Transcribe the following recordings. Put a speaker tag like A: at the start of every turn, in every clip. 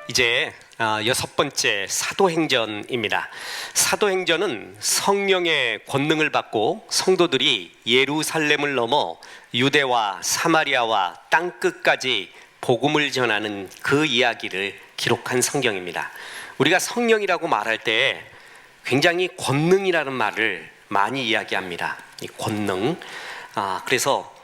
A: 이제 여섯 번째 사도행전입니다. 사도행전은 성령의 권능을 받고 성도들이 예루살렘을 넘어 유대와 사마리아와 땅끝까지 복음을 전하는 그 이야기를 기록한 성경입니다. 우리가 성령이라고 말할 때 굉장히 권능이라는 말을 많이 이야기합니다. 이 권능. 그래서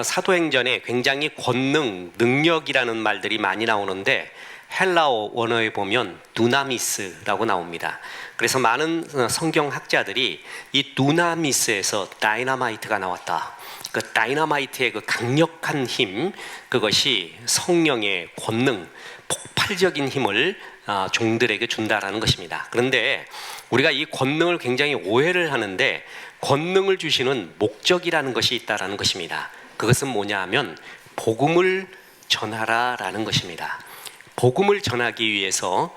A: 사도행전에 굉장히 권능, 능력이라는 말들이 많이 나오는데 헬라어 원어에 보면 두나미스라고 나옵니다. 그래서 많은 성경학자들이 이 두나미스에서 다이너마이트가 나왔다. 그 다이너마이트의 그 강력한 힘, 그것이 성령의 권능, 폭발적인 힘을 종들에게 준다라는 것입니다. 그런데 우리가 이 권능을 굉장히 오해를 하는데 권능을 주시는 목적이라는 것이 있다라는 것입니다. 그것은 뭐냐 하면 복음을 전하라라는 것입니다. 복음을 전하기 위해서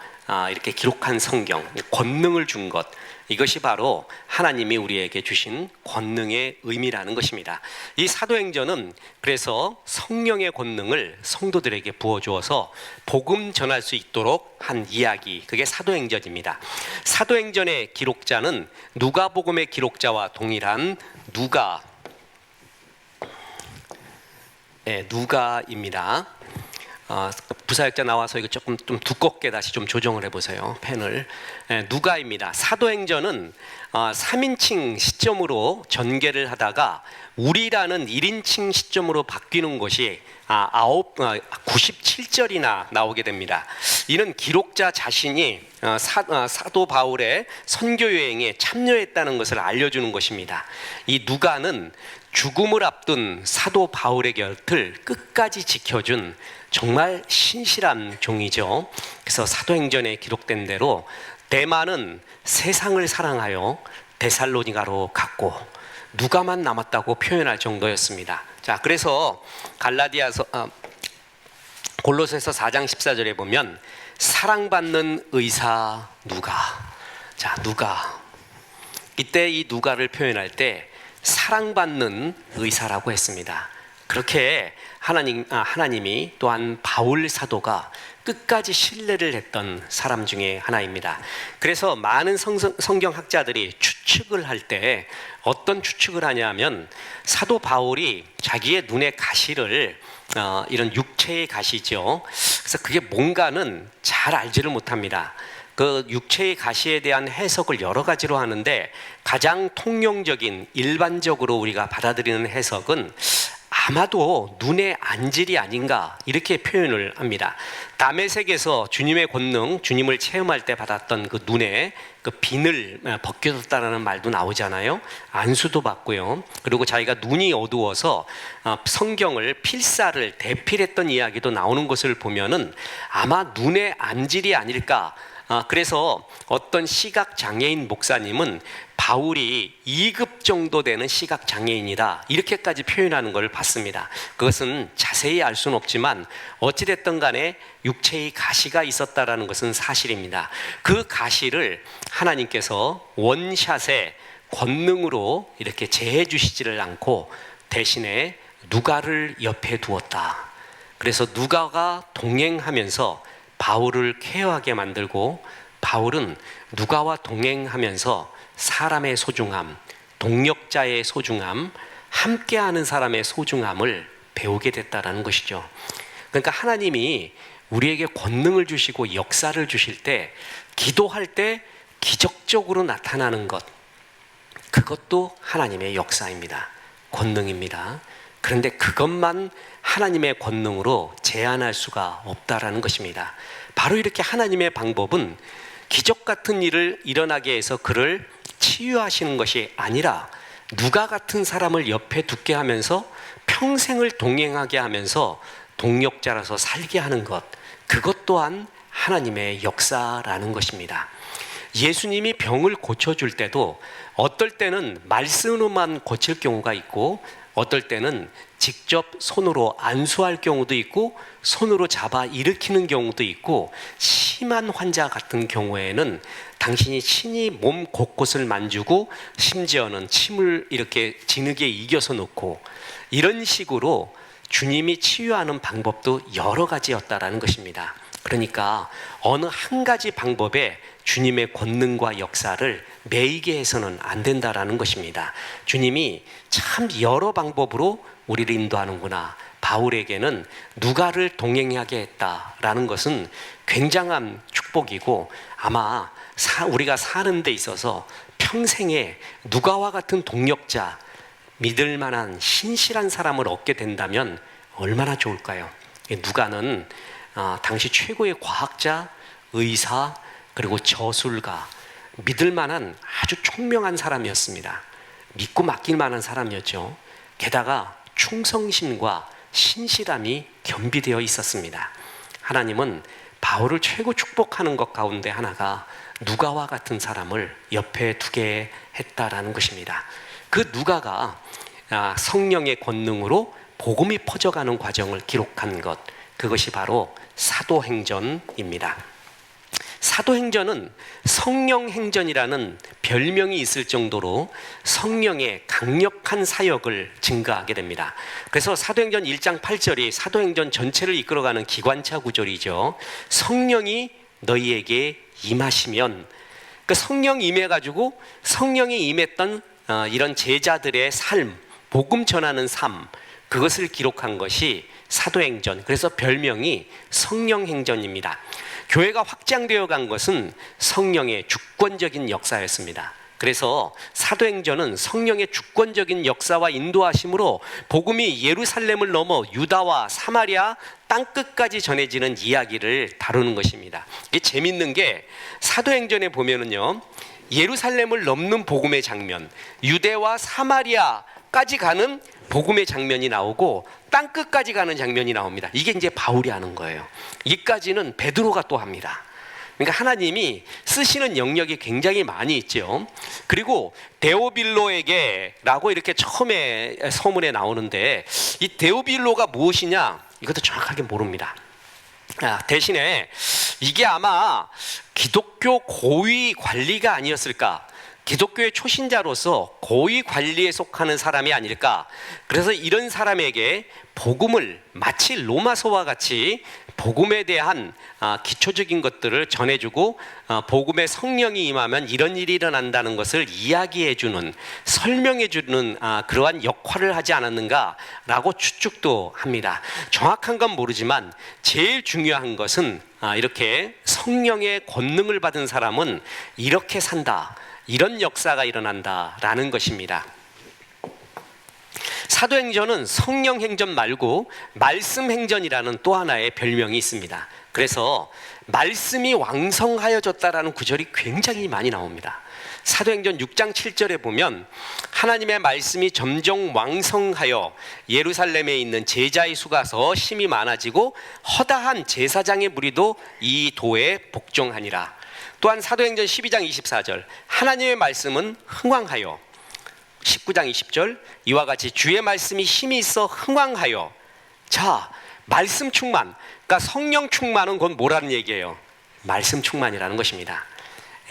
A: 이렇게 기록한 성경, 권능을 준 것, 이것이 바로 하나님이 우리에게 주신 권능의 의미라는 것입니다. 이 사도행전은 그래서 성령의 권능을 성도들에게 부어주어서 복음 전할 수 있도록 한 이야기, 그게 사도행전입니다. 사도행전의 기록자는 누가복음의 기록자와 동일한 누가입니다. 부사역자 나와서 이거 조금 좀 두껍게 다시 좀 조정을 해보세요. 펜을. 누가입니다. 사도행전은 3인칭 시점으로 전개를 하다가 우리라는 1인칭 시점으로 바뀌는 것이 97절이나 나오게 됩니다. 이는 기록자 자신이 사도 바울의 선교 여행에 참여했다는 것을 알려주는 것입니다. 이 누가는 죽음을 앞둔 사도 바울의 곁을 끝까지 지켜준 정말 신실한 종이죠. 그래서 사도행전에 기록된 대로 데마는 세상을 사랑하여 데살로니가로 갔고 누가만 남았다고 표현할 정도였습니다. 자, 그래서 골로새서 4장 14절에 보면 사랑받는 의사 누가. 자, 누가. 이때 이 누가를 표현할 때 사랑받는 의사라고 했습니다. 그렇게 하나님이 또한 바울 사도가 끝까지 신뢰를 했던 사람 중에 하나입니다. 그래서 많은 성경학자들이 추측을 할 때 어떤 추측을 하냐면 사도 바울이 자기의 눈의 가시를 이런 육체의 가시죠. 그래서 그게 뭔가는 잘 알지를 못합니다. 그 육체의 가시에 대한 해석을 여러 가지로 하는데 가장 통용적인 일반적으로 우리가 받아들이는 해석은 아마도 눈의 안질이 아닌가 이렇게 표현을 합니다. 다메섹에서 주님의 권능, 주님을 체험할 때 받았던 그 눈에 그 비늘 벗겨졌다라는 말도 나오잖아요. 안수도 받고요. 그리고 자기가 눈이 어두워서 성경을 필사를 대필했던 이야기도 나오는 것을 보면은 아마 눈의 안질이 아닐까. 그래서 어떤 시각장애인 목사님은 바울이 2급 정도 되는 시각장애인이다 이렇게까지 표현하는 걸 봤습니다. 그것은 자세히 알 수는 없지만 어찌됐든 간에 육체의 가시가 있었다라는 것은 사실입니다. 그 가시를 하나님께서 원샷에 권능으로 이렇게 제해 주시지를 않고 대신에 누가를 옆에 두었다. 그래서 누가가 동행하면서 바울을 케어하게 만들고 바울은 누가와 동행하면서 사람의 소중함, 동역자의 소중함, 함께하는 사람의 소중함을 배우게 됐다라는 것이죠. 그러니까 하나님이 우리에게 권능을 주시고 역사를 주실 때 기도할 때 기적적으로 나타나는 것, 그것도 하나님의 역사입니다. 권능입니다. 그런데 그것만 하나님의 권능으로 제한할 수가 없다라는 것입니다. 바로 이렇게 하나님의 방법은 기적 같은 일을 일어나게 해서 그를 치유하시는 것이 아니라 누가 같은 사람을 옆에 두게 하면서 평생을 동행하게 하면서 동역자라서 살게 하는 것, 그것 또한 하나님의 역사라는 것입니다. 예수님이 병을 고쳐줄 때도 어떨 때는 말씀으로만 고칠 경우가 있고 어떨 때는 직접 손으로 안수할 경우도 있고 손으로 잡아 일으키는 경우도 있고 심한 환자 같은 경우에는 당신이 친히 몸 곳곳을 만지고 심지어는 침을 이렇게 진흙에 이겨서 놓고 이런 식으로 주님이 치유하는 방법도 여러 가지였다라는 것입니다. 그러니까 어느 한 가지 방법에 주님의 권능과 역사를 매이게 해서는 안 된다라는 것입니다. 주님이 참 여러 방법으로 우리를 인도하는구나. 바울에게는 누가를 동행하게 했다라는 것은 굉장한 축복이고, 아마 우리가 사는 데 있어서 평생에 누가와 같은 동력자, 믿을 만한 신실한 사람을 얻게 된다면 얼마나 좋을까요? 누가는 당시 최고의 과학자, 의사, 그리고 저술가, 믿을 만한 아주 총명한 사람이었습니다. 믿고 맡길 만한 사람이었죠. 게다가 충성심과 신실함이 겸비되어 있었습니다. 하나님은 바울을 최고 축복하는 것 가운데 하나가 누가와 같은 사람을 옆에 두게 했다라는 것입니다. 그 누가가 성령의 권능으로 복음이 퍼져가는 과정을 기록한 것, 그것이 바로 사도행전입니다. 사도행전은 성령행전이라는 별명이 있을 정도로 성령의 강력한 사역을 증가하게 됩니다. 그래서 사도행전 1장 8절이 사도행전 전체를 이끌어가는 기관차 구절이죠. 성령이 너희에게 임하시면, 그 성령 임해가지고 성령이 임했던 이런 제자들의 삶, 복음 전하는 삶, 그것을 기록한 것이 사도행전. 그래서 별명이 성령행전입니다. 교회가 확장되어 간 것은 성령의 주권적인 역사였습니다. 그래서 사도행전은 성령의 주권적인 역사와 인도하심으로 복음이 예루살렘을 넘어 유다와 사마리아 땅끝까지 전해지는 이야기를 다루는 것입니다. 이게 재밌는 게 사도행전에 보면은요, 예루살렘을 넘는 복음의 장면, 유대와 사마리아까지 가는 복음의 장면이 나오고 땅끝까지 가는 장면이 나옵니다. 이게 이제 바울이 하는 거예요. 이까지는 베드로가 또 합니다. 그러니까 하나님이 쓰시는 영역이 굉장히 많이 있죠. 그리고 데오빌로에게라고 이렇게 처음에 서문에 나오는데, 이 데오빌로가 무엇이냐, 이것도 정확하게 모릅니다. 대신에 이게 아마 기독교 고위 관리가 아니었을까, 기독교의 초신자로서 고위 관리에 속하는 사람이 아닐까. 그래서 이런 사람에게 복음을 마치 로마서와 같이 복음에 대한 기초적인 것들을 전해주고, 복음의 성령이 임하면 이런 일이 일어난다는 것을 이야기해주는, 설명해주는 그러한 역할을 하지 않았는가라고 추측도 합니다. 정확한 건 모르지만 제일 중요한 것은 이렇게 성령의 권능을 받은 사람은 이렇게 산다, 이런 역사가 일어난다라는 것입니다. 사도행전은 성령행전 말고 말씀행전이라는 또 하나의 별명이 있습니다. 그래서 말씀이 왕성하여졌다라는 구절이 굉장히 많이 나옵니다. 사도행전 6장 7절에 보면 하나님의 말씀이 점점 왕성하여 예루살렘에 있는 제자의 수가 더 심히 많아지고 허다한 제사장의 무리도 이 도에 복종하니라. 또한 사도행전 12장 24절 하나님의 말씀은 흥왕하여, 19장 20절 이와 같이 주의 말씀이 힘이 있어 흥왕하여. 자, 말씀 충만, 그러니까 성령 충만은 곧 뭐라는 얘기예요? 말씀 충만이라는 것입니다.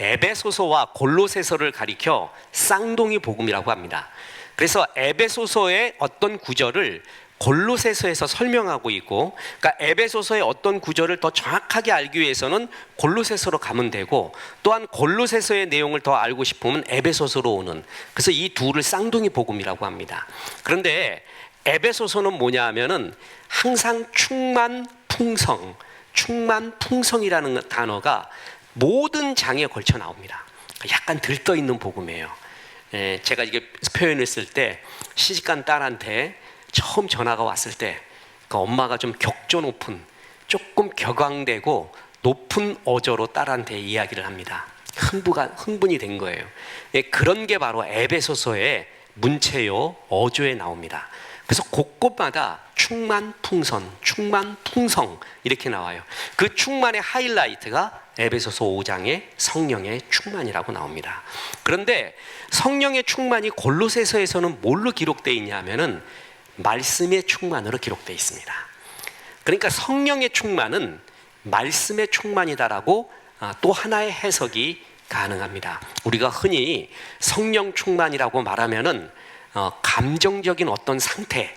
A: 에베소서와 골로새서를 가리켜 쌍둥이 복음이라고 합니다. 그래서 에베소서의 어떤 구절을 골로새서에서 설명하고 있고, 그러니까 에베소서의 어떤 구절을 더 정확하게 알기 위해서는 골로새서로 가면 되고, 또한 골로새서의 내용을 더 알고 싶으면 에베소서로 오는, 그래서 이 둘을 쌍둥이 복음이라고 합니다. 그런데 에베소서는 뭐냐 하면은 항상 충만 풍성, 충만 풍성이라는 단어가 모든 장에 걸쳐 나옵니다. 약간 들떠있는 복음이에요. 제가 이게 표현을 쓸 때 시집간 딸한테 처음 전화가 왔을 때 그 엄마가 좀 격조 높은, 조금 격앙되고 높은 어조로 딸한테 이야기를 합니다. 흥분이 된 거예요. 그런 게 바로 에베소서의 문체요 어조에 나옵니다. 그래서 곳곳마다 충만 풍선, 충만 풍성 이렇게 나와요. 그 충만의 하이라이트가 에베소서 5장의 성령의 충만이라고 나옵니다. 그런데 성령의 충만이 골로새서에서는 뭘로 기록되어 있냐 하면은 말씀의 충만으로 기록되어 있습니다. 그러니까 성령의 충만은 말씀의 충만이다라고 또 하나의 해석이 가능합니다. 우리가 흔히 성령 충만이라고 말하면은 감정적인 어떤 상태,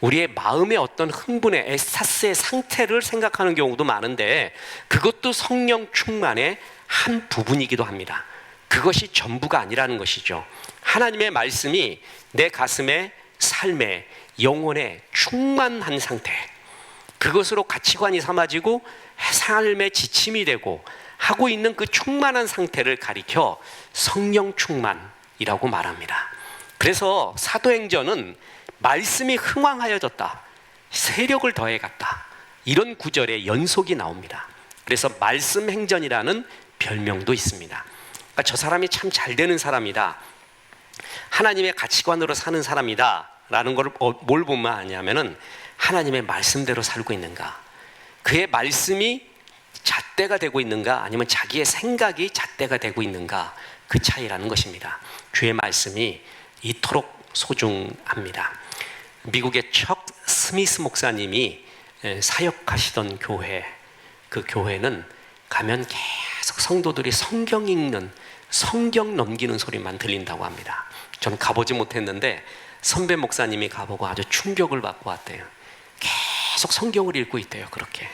A: 우리의 마음의 어떤 흥분의 에스타스의 상태를 생각하는 경우도 많은데 그것도 성령 충만의 한 부분이기도 합니다. 그것이 전부가 아니라는 것이죠. 하나님의 말씀이 내 가슴에, 삶에, 영혼에 충만한 상태, 그것으로 가치관이 삼아지고 삶의 지침이 되고 하고 있는 그 충만한 상태를 가리켜 성령 충만이라고 말합니다. 그래서 사도행전은 말씀이 흥왕하여졌다, 세력을 더해갔다, 이런 구절의 연속이 나옵니다. 그래서 말씀행전이라는 별명도 있습니다. 그러니까 저 사람이 참 잘 되는 사람이다, 하나님의 가치관으로 사는 사람이다 라는 걸 뭘 보면 아냐면은 하나님의 말씀대로 살고 있는가, 그의 말씀이 잣대가 되고 있는가, 아니면 자기의 생각이 잣대가 되고 있는가, 그 차이라는 것입니다. 주의 말씀이 이토록 소중합니다. 미국의 척 스미스 목사님이 사역하시던 교회, 그 교회는 가면 계속 성도들이 성경 읽는, 성경 넘기는 소리만 들린다고 합니다. 저는 가보지 못했는데 선배 목사님이 가보고 아주 충격을 받고 왔대요. 계속 성경을 읽고 있대요, 그렇게.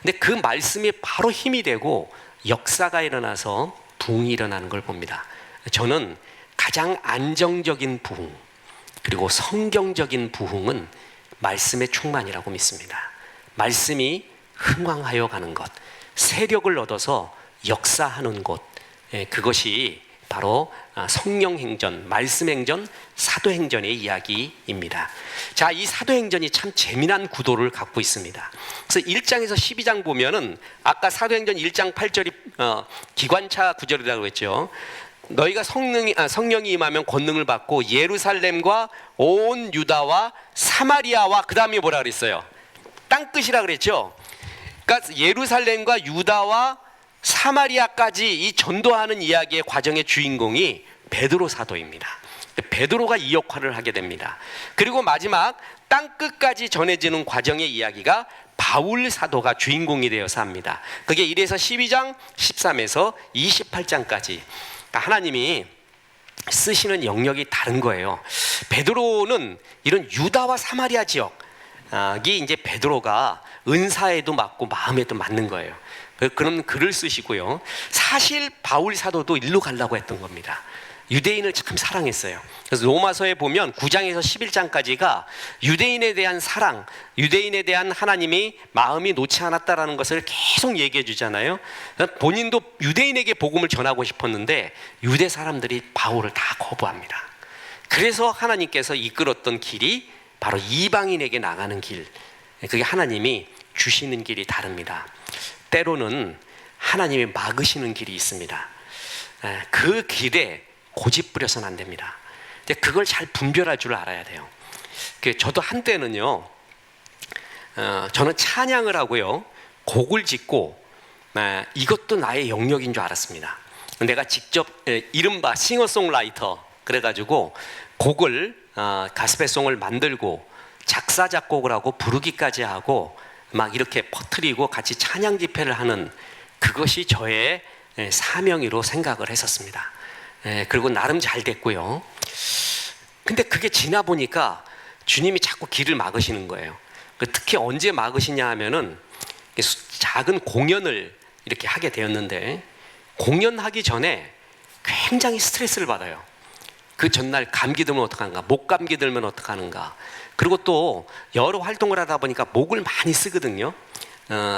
A: 근데 그 말씀이 바로 힘이 되고 역사가 일어나서 부흥이 일어나는 걸 봅니다. 저는 가장 안정적인 부흥, 그리고 성경적인 부흥은 말씀의 충만이라고 믿습니다. 말씀이 흥왕하여 가는 것, 세력을 얻어서 역사하는 곳, 그것이 바로 성령행전, 말씀행전, 사도행전의 이야기입니다. 자, 이 사도행전이 참 재미난 구도를 갖고 있습니다. 그래서 1장에서 12장 보면은 아까 사도행전 1장 8절이 기관차 구절이라고 했죠. 너희가 성령이 임하면 권능을 받고 예루살렘과 온 유다와 사마리아와, 그 다음에 뭐라 그랬어요? 땅끝이라 그랬죠. 그러니까 예루살렘과 유다와 사마리아까지 이 전도하는 이야기의 과정의 주인공이 베드로 사도입니다. 베드로가 이 역할을 하게 됩니다. 그리고 마지막 땅끝까지 전해지는 과정의 이야기가 바울 사도가 주인공이 되어서 합니다. 그게 1에서 12장, 13에서 28장까지 하나님이 쓰시는 영역이 다른 거예요. 베드로는 이런 유다와 사마리아 지역이 이제 베드로가 은사에도 맞고 마음에도 맞는 거예요. 그런 글을 쓰시고요. 사실 바울 사도도 일로 가려고 했던 겁니다. 유대인을 참 사랑했어요. 그래서 로마서에 보면 9장에서 11장까지가 유대인에 대한 사랑, 유대인에 대한 하나님이 마음이 놓지 않았다라는 것을 계속 얘기해 주잖아요. 본인도 유대인에게 복음을 전하고 싶었는데 유대 사람들이 바울을 다 거부합니다. 그래서 하나님께서 이끌었던 길이 바로 이방인에게 나가는 길, 그게 하나님이 주시는 길이 다릅니다. 때로는 하나님이 막으시는 길이 있습니다. 그 길에 고집 부려서는 안 됩니다. 그걸 잘 분별할 줄 알아야 돼요. 저도 한때는요, 저는 찬양을 하고요, 곡을 짓고 이것도 나의 영역인 줄 알았습니다. 내가 직접 이른바 싱어송라이터 그래가지고 곡을 가스펠송을 만들고 작사 작곡을 하고 부르기까지 하고 막 이렇게 퍼뜨리고 같이 찬양 집회를 하는, 그것이 저의 사명으로 생각을 했었습니다. 그리고 나름 잘 됐고요. 근데 그게 지나 보니까 주님이 자꾸 길을 막으시는 거예요. 특히 언제 막으시냐 하면은 작은 공연을 이렇게 하게 되었는데, 공연하기 전에 굉장히 스트레스를 받아요. 그 전날 감기 들면 어떡하는가, 목 감기 들면 어떡하는가. 그리고 또 여러 활동을 하다 보니까 목을 많이 쓰거든요.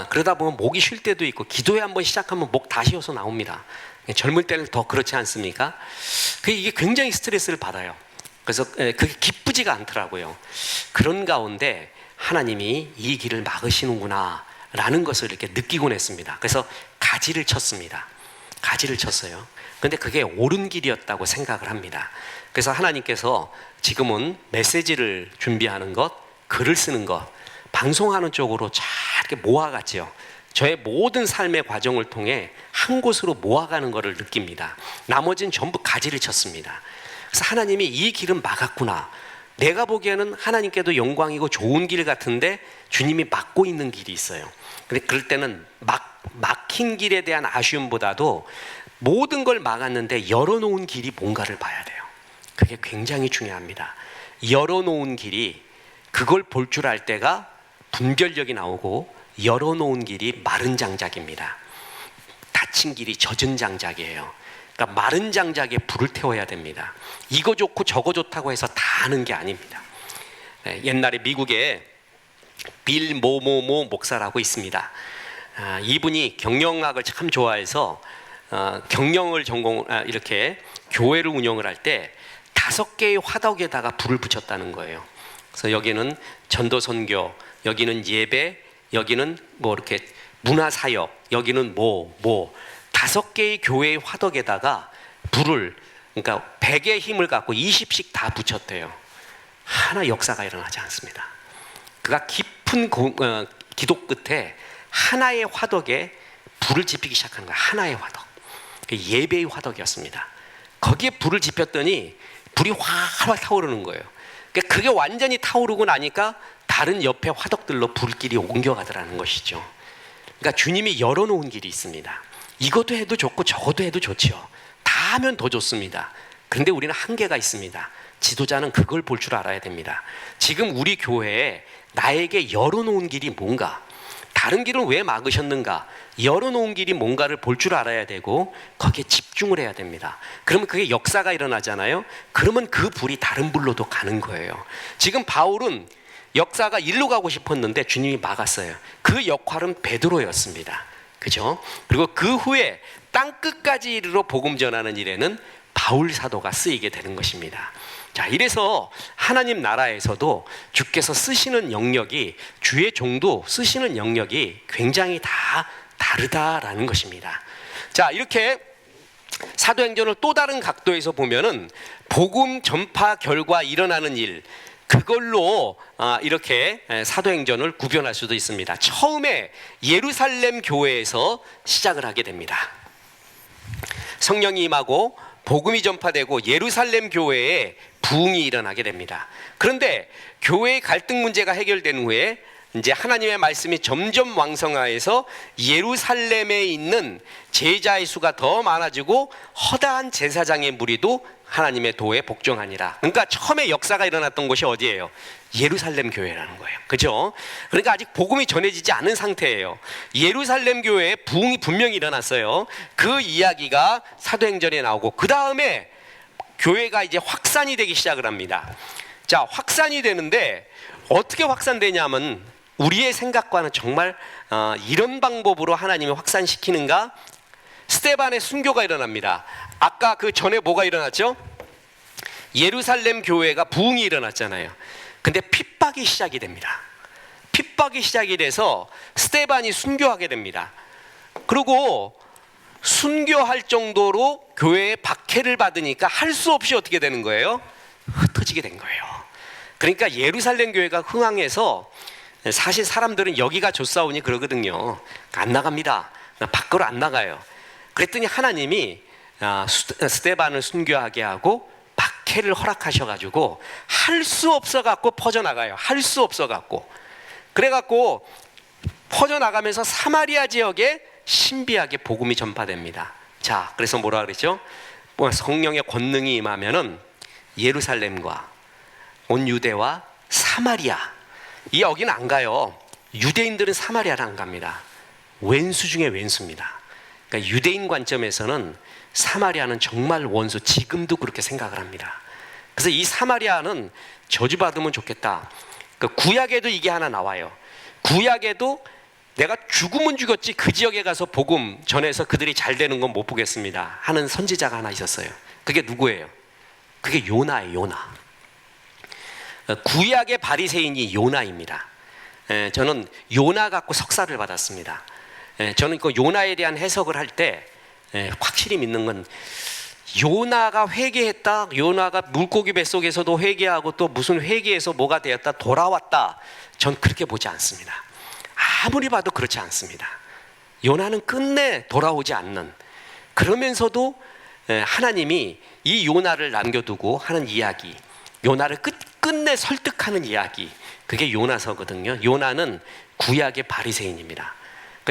A: 그러다 보면 목이 쉴 때도 있고, 기도회 한번 시작하면 목 다 쉬어서 나옵니다. 젊을 때는 더 그렇지 않습니까? 이게 굉장히 스트레스를 받아요. 그래서 그게 기쁘지가 않더라고요. 그런 가운데 하나님이 이 길을 막으시는구나 라는 것을 이렇게 느끼곤 했습니다. 그래서 가지를 쳤습니다. 가지를 쳤어요. 근데 그게 옳은 길이었다고 생각을 합니다. 그래서 하나님께서 지금은 메시지를 준비하는 것, 글을 쓰는 것, 방송하는 쪽으로 잘 이렇게 모아갔죠. 저의 모든 삶의 과정을 통해 한 곳으로 모아가는 것을 느낍니다. 나머지는 전부 가지를 쳤습니다. 그래서 하나님이 이 길은 막았구나. 내가 보기에는 하나님께도 영광이고 좋은 길 같은데 주님이 막고 있는 길이 있어요. 근데 그럴 때는 막힌 길에 대한 아쉬움보다도 모든 걸 막았는데 열어놓은 길이 뭔가를 봐야 돼요. 그게 굉장히 중요합니다. 열어놓은 길이 그걸 볼 줄 알 때가 분별력이 나오고 열어놓은 길이 마른 장작입니다. 닫힌 길이 젖은 장작이에요. 그러니까 마른 장작에 불을 태워야 됩니다. 이거 좋고 저거 좋다고 해서 다 하는 게 아닙니다. 옛날에 미국에 빌 모모모 목사라고 있습니다. 이분이 경영학을 참 좋아해서 경영을 이렇게 교회를 운영을 할 때 5개의 화덕에다가 불을 붙였다는 거예요. 그래서 여기는 전도선교, 여기는 예배, 여기는 뭐 이렇게 문화사역, 여기는 5개의 교회의 화덕에다가 불을, 그러니까 100의 힘을 갖고 20씩 다 붙였대요. 하나 역사가 일어나지 않습니다. 그가 깊은 기도 끝에 하나의 화덕에 불을 지피기 시작하는 거예요. 하나의 화덕, 예배의 화덕이었습니다. 거기에 불을 지폈더니 불이 활활 타오르는 거예요. 그게 완전히 타오르고 나니까 다른 옆에 화덕들로 불길이 옮겨가더라는 것이죠. 그러니까 주님이 열어놓은 길이 있습니다. 이것도 해도 좋고 저것도 해도 좋지요. 다 하면 더 좋습니다. 그런데 우리는 한계가 있습니다. 지도자는 그걸 볼 줄 알아야 됩니다. 지금 우리 교회에 나에게 열어놓은 길이 뭔가, 다른 길은 왜 막으셨는가, 열어놓은 길이 뭔가를 볼 줄 알아야 되고 거기에 집중을 해야 됩니다. 그러면 그게 역사가 일어나잖아요. 그러면 그 불이 다른 불로도 가는 거예요. 지금 바울은 역사가 일로 가고 싶었는데 주님이 막았어요. 그 역할은 베드로였습니다. 그죠? 그리고 그 후에 땅끝까지 이르러 복음 전하는 일에는 바울 사도가 쓰이게 되는 것입니다. 자, 이래서 하나님 나라에서도 주께서 쓰시는 영역이, 주의 종도 쓰시는 영역이 굉장히 다 다르다라는 것입니다. 자, 이렇게 사도행전을 또 다른 각도에서 보면은 복음 전파 결과 일어나는 일, 그걸로 이렇게 사도행전을 구별할 수도 있습니다. 처음에 예루살렘 교회에서 시작을 하게 됩니다. 성령이 임하고 복음이 전파되고 예루살렘 교회에 부흥이 일어나게 됩니다. 그런데 교회의 갈등 문제가 해결된 후에 이제 하나님의 말씀이 점점 왕성화해서 예루살렘에 있는 제자의 수가 더 많아지고 허다한 제사장의 무리도 하나님의 도에 복종하니라. 그러니까 처음에 역사가 일어났던 곳이 어디예요? 예루살렘 교회라는 거예요. 그죠? 그러니까 아직 복음이 전해지지 않은 상태예요. 예루살렘 교회에 부흥이 분명히 일어났어요. 그 이야기가 사도행전에 나오고, 그 다음에 교회가 이제 확산이 되기 시작을 합니다. 자, 확산이 되는데 어떻게 확산되냐면 우리의 생각과는 정말 이런 방법으로 하나님이 확산시키는가? 스데반의 순교가 일어납니다. 아까 그 전에 뭐가 일어났죠? 예루살렘 교회가 부흥이 일어났잖아요. 근데 핍박이 시작이 됩니다. 핍박이 시작이 돼서 스데반이 순교하게 됩니다. 그리고 순교할 정도로 교회에 박해를 받으니까 할 수 없이 어떻게 되는 거예요? 흩어지게 된 거예요. 그러니까 예루살렘 교회가 흥황해서, 사실 사람들은 여기가 좋사오니 그러거든요. 안 나갑니다. 밖으로 안 나가요. 그랬더니 하나님이 스데반을 순교하게 하고 박해를 허락하셔가지고 할 수 없어갖고 퍼져나가요. 할 수 없어갖고. 그래갖고 퍼져나가면서 사마리아 지역에 신비하게 복음이 전파됩니다. 자, 그래서 뭐라 그랬죠? 성령의 권능이 임하면은 예루살렘과 온 유대와 사마리아, 이 여기는 안 가요. 유대인들은 사마리아를 안 갑니다. 왼수 중에 왼수입니다. 그러니까 유대인 관점에서는 사마리아는 정말 원수, 지금도 그렇게 생각을 합니다. 그래서 이 사마리아는 저주받으면 좋겠다. 그 구약에도 이게 하나 나와요. 구약에도 내가 죽으면 죽었지 그 지역에 가서 복음 전해서 그들이 잘 되는 건 못 보겠습니다 하는 선지자가 하나 있었어요. 그게 누구예요? 그게 요나예요. 요나. 구약의 바리새인이 요나입니다. 저는 요나 갖고 석사를 받았습니다. 저는 그 요나에 대한 해석을 할 때 확실히 믿는 건, 요나가 회개했다, 요나가 물고기 뱃속에서도 회개하고 또 무슨 회개해서 뭐가 되었다, 돌아왔다, 전 그렇게 보지 않습니다. 아무리 봐도 그렇지 않습니다. 요나는 끝내 돌아오지 않는, 그러면서도 하나님이 이 요나를 남겨두고 하는 이야기, 요나를 끝내 설득하는 이야기, 그게 요나서거든요. 요나는 구약의 바리새인입니다.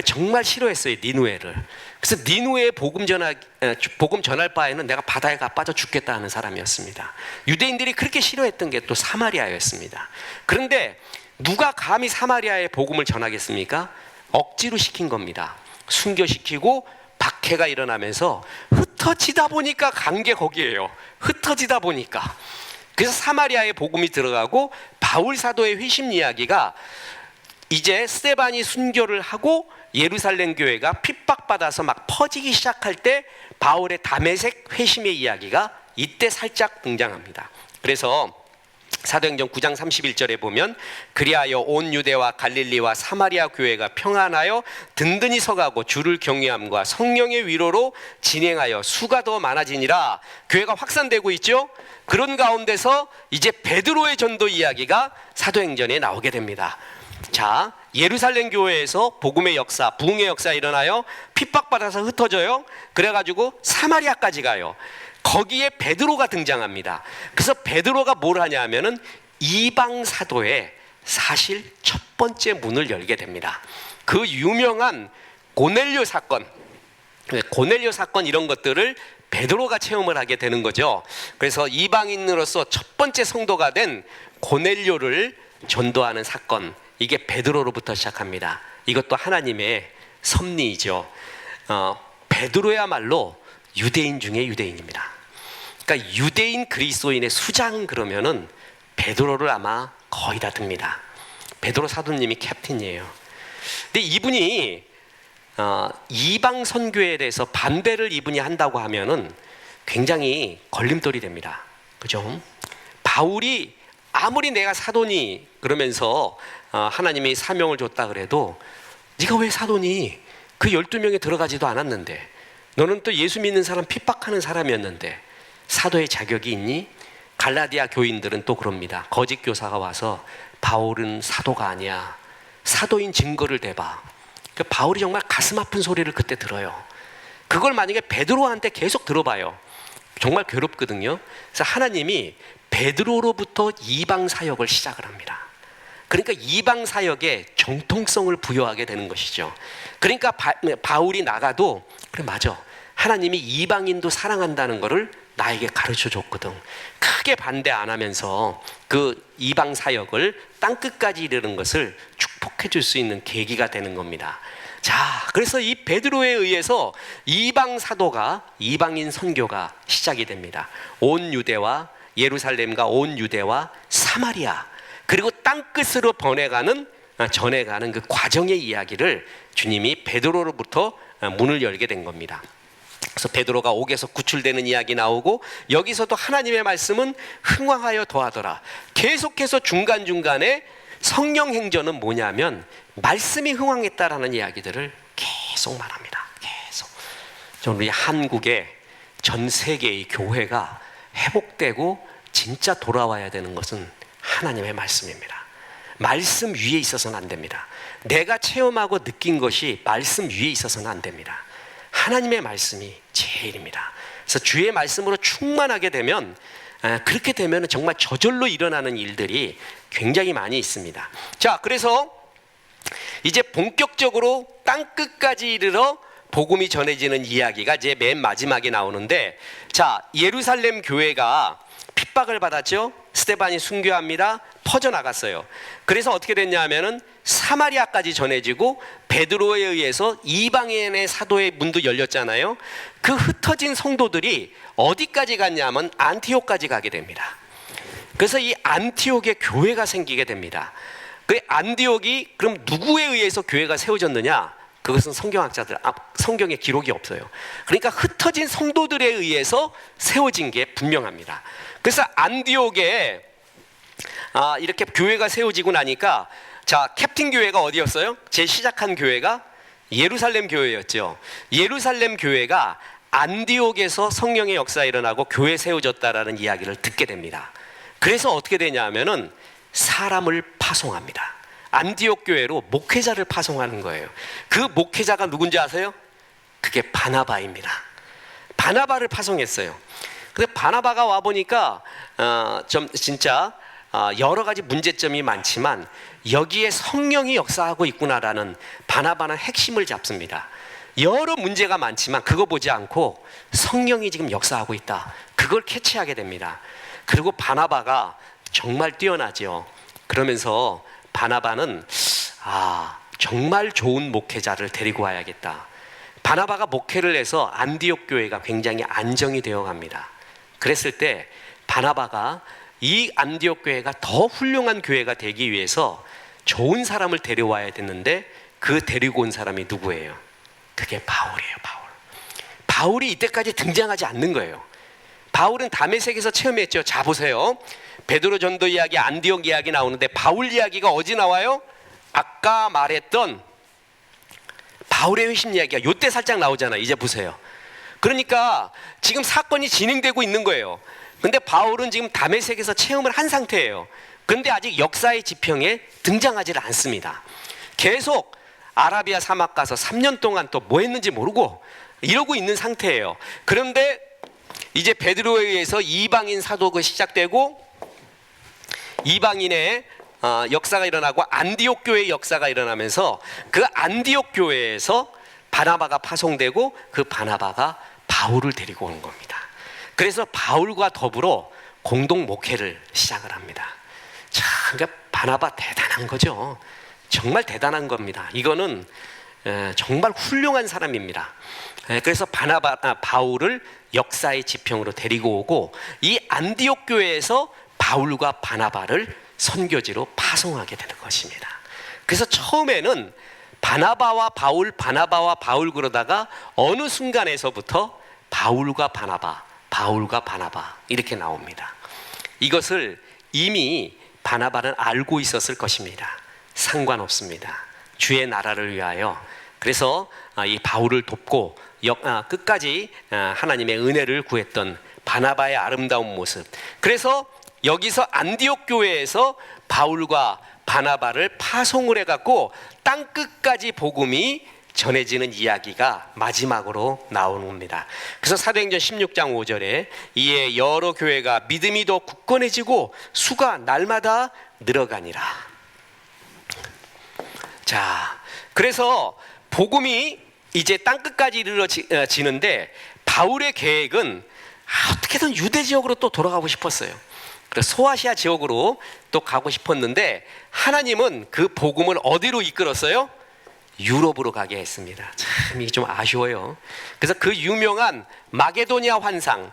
A: 정말 싫어했어요, 니누에를. 그래서 니누에 복음 전할 바에는 내가 바다에 가 빠져 죽겠다 하는 사람이었습니다. 유대인들이 그렇게 싫어했던 게 또 사마리아였습니다. 그런데 누가 감히 사마리아에 복음을 전하겠습니까? 억지로 시킨 겁니다. 순교시키고 박해가 일어나면서 흩어지다 보니까 간 게 거기에요. 흩어지다 보니까. 그래서 사마리아에 복음이 들어가고 바울 사도의 회심 이야기가 이제 스데반이 순교를 하고 예루살렘 교회가 핍박받아서 막 퍼지기 시작할 때 바울의 다메섹 회심의 이야기가 이때 살짝 등장합니다. 그래서 사도행전 9장 31절에 보면 그리하여 온 유대와 갈릴리와 사마리아 교회가 평안하여 든든히 서가고 주를 경외함과 성령의 위로로 진행하여 수가 더 많아지니라. 교회가 확산되고 있죠. 그런 가운데서 이제 베드로의 전도 이야기가 사도행전에 나오게 됩니다. 자, 예루살렘 교회에서 복음의 역사, 부흥의 역사 일어나요. 핍박받아서 흩어져요. 그래가지고 사마리아까지 가요. 거기에 베드로가 등장합니다. 그래서 베드로가 뭘 하냐 하면은 이방 사도의 사실 첫 번째 문을 열게 됩니다. 그 유명한 고넬료 사건 이런 것들을 베드로가 체험을 하게 되는 거죠. 그래서 이방인으로서 첫 번째 성도가 된 고넬료를 전도하는 사건, 이게 베드로로부터 시작합니다. 이것도 하나님의 섭리이죠. 베드로야말로 유대인 중에 유대인입니다. 그러니까 유대인 그리스도인의 수장 그러면은 베드로를 아마 거의 다 듭니다. 베드로 사도님이 캡틴이에요. 근데 이분이 이방 선교에 대해서 반대를 이분이 한다고 하면은 굉장히 걸림돌이 됩니다. 그죠? 바울이 아무리 내가 사도니 그러면서 하나님이 사명을 줬다 그래도 네가 왜 사도니? 그 12명에 들어가지도 않았는데, 너는 또 예수 믿는 사람 핍박하는 사람이었는데 사도의 자격이 있니? 갈라디아 교인들은 또 그럽니다. 거짓 교사가 와서 바울은 사도가 아니야, 사도인 증거를 대봐. 바울이 정말 가슴 아픈 소리를 그때 들어요. 그걸 만약에 베드로한테 계속 들어봐요, 정말 괴롭거든요. 그래서 하나님이 베드로로부터 이방 사역을 시작을 합니다. 그러니까 이방 사역에 정통성을 부여하게 되는 것이죠. 그러니까 바울이 나가도 그래, 맞아, 하나님이 이방인도 사랑한다는 것을 나에게 가르쳐 줬거든. 크게 반대 안 하면서 그 이방 사역을 땅끝까지 이르는 것을 축복해 줄 수 있는 계기가 되는 겁니다. 자, 그래서 이 베드로에 의해서 이방 사도가, 이방인 선교가 시작이 됩니다. 온 유대와 예루살렘과 온 유대와 사마리아, 그리고 땅끝으로 전해가는 그 과정의 이야기를 주님이 베드로로부터 문을 열게 된 겁니다. 그래서 베드로가 옥에서 구출되는 이야기 나오고, 여기서도 하나님의 말씀은 흥왕하여 더하더라. 계속해서 중간중간에 성령 행전은 뭐냐면 말씀이 흥왕했다라는 이야기들을 계속 말합니다. 계속. 저는 우리 한국의 전 세계의 교회가 회복되고 진짜 돌아와야 되는 것은 하나님의 말씀입니다. 말씀 위에 있어서는 안 됩니다. 내가 체험하고 느낀 것이 말씀 위에 있어서는 안 됩니다. 하나님의 말씀이 제일입니다. 그래서 주의 말씀으로 충만하게 되면, 그렇게 되면 정말 저절로 일어나는 일들이 굉장히 많이 있습니다. 자, 그래서 이제 본격적으로 땅끝까지 이르러 복음이 전해지는 이야기가 이제 맨 마지막에 나오는데, 자, 예루살렘 교회가 핍박을 받았죠. 스데반이 순교합니다. 퍼져나갔어요. 그래서 어떻게 됐냐 하면은 사마리아까지 전해지고 베드로에 의해서 이방인의 사도의 문도 열렸잖아요. 그 흩어진 성도들이 어디까지 갔냐 하면 안티옥까지 가게 됩니다. 그래서 이 안티옥에 교회가 생기게 됩니다. 그 안티옥이 그럼 누구에 의해서 교회가 세워졌느냐? 그것은 성경에 기록이 없어요. 그러니까 흩어진 성도들에 의해서 세워진 게 분명합니다. 그래서 안티옥에 이렇게 교회가 세워지고 나니까, 자, 캡틴 교회가 어디였어요? 제 시작한 교회가 예루살렘 교회였죠. 예루살렘 교회가 안디옥에서 성령의 역사가 일어나고 교회 세워졌다라는 이야기를 듣게 됩니다. 그래서 어떻게 되냐 하면은 사람을 파송합니다. 안디옥 교회로 목회자를 파송하는 거예요. 그 목회자가 누군지 아세요? 그게 바나바입니다. 바나바를 파송했어요. 근데 바나바가 와 보니까 좀 진짜 여러 가지 문제점이 많지만 여기에 성령이 역사하고 있구나라는 바나바는 핵심을 잡습니다. 여러 문제가 많지만 그거 보지 않고 성령이 지금 역사하고 있다, 그걸 캐치하게 됩니다. 그리고 바나바가 정말 뛰어나죠. 그러면서 바나바는 정말 좋은 목회자를 데리고 와야겠다. 바나바가 목회를 해서 안디옥 교회가 굉장히 안정이 되어 갑니다. 그랬을 때 바나바가 이 안디옥 교회가 더 훌륭한 교회가 되기 위해서 좋은 사람을 데려와야 됐는데 그 데리고 온 사람이 누구예요? 그게 바울이에요. 바울이 이때까지 등장하지 않는 거예요. 바울은 다메섹에서 체험했죠. 자 보세요. 베드로 전도 이야기, 안디옥 이야기 나오는데 바울 이야기가 어디 나와요? 아까 말했던 바울의 회심 이야기가 요때 살짝 나오잖아요. 이제 보세요. 그러니까 지금 사건이 진행되고 있는 거예요. 근데 바울은 지금 다메섹에서 체험을 한 상태예요. 근데 아직 역사의 지평에 등장하지 않습니다. 계속 아라비아 사막 가서 3년 동안 또 뭐 했는지 모르고 이러고 있는 상태예요. 그런데 이제 베드로에 의해서 이방인 사도가 시작되고 이방인의 역사가 일어나고 안디옥 교회의 역사가 일어나면서 그 안디옥 교회에서 바나바가 파송되고 그 바나바가 바울을 데리고 오는 겁니다. 그래서 바울과 더불어 공동 목회를 시작을 합니다. 자, 그러니까 바나바 대단한 거죠. 정말 대단한 겁니다. 이거는 정말 훌륭한 사람입니다. 그래서 바울을 역사의 지평으로 데리고 오고 이 안디옥 교회에서 바울과 바나바를 선교지로 파송하게 되는 것입니다. 그래서 처음에는 바나바와 바울 그러다가 어느 순간에서부터 바울과 바나바 이렇게 나옵니다. 이것을 이미 바나바는 알고 있었을 것입니다. 상관없습니다. 주의 나라를 위하여. 그래서 이 바울을 돕고 끝까지 하나님의 은혜를 구했던 바나바의 아름다운 모습. 그래서 여기서 안디옥 교회에서 바울과 바나바를 파송을 해갖고 땅 끝까지 복음이 전해지는 이야기가 마지막으로 나오는 겁니다. 그래서 사도행전 16장 5절에 이에 여러 교회가 믿음이 더 굳건해지고 수가 날마다 늘어가니라. 자, 그래서 복음이 이제 땅 끝까지 이르러지는데 바울의 계획은 어떻게든 유대 지역으로 또 돌아가고 싶었어요. 그래서 소아시아 지역으로 또 가고 싶었는데 하나님은 그 복음을 어디로 이끌었어요? 유럽으로 가게 했습니다. 참 이게 좀 아쉬워요. 그래서 그 유명한 마게도니아 환상,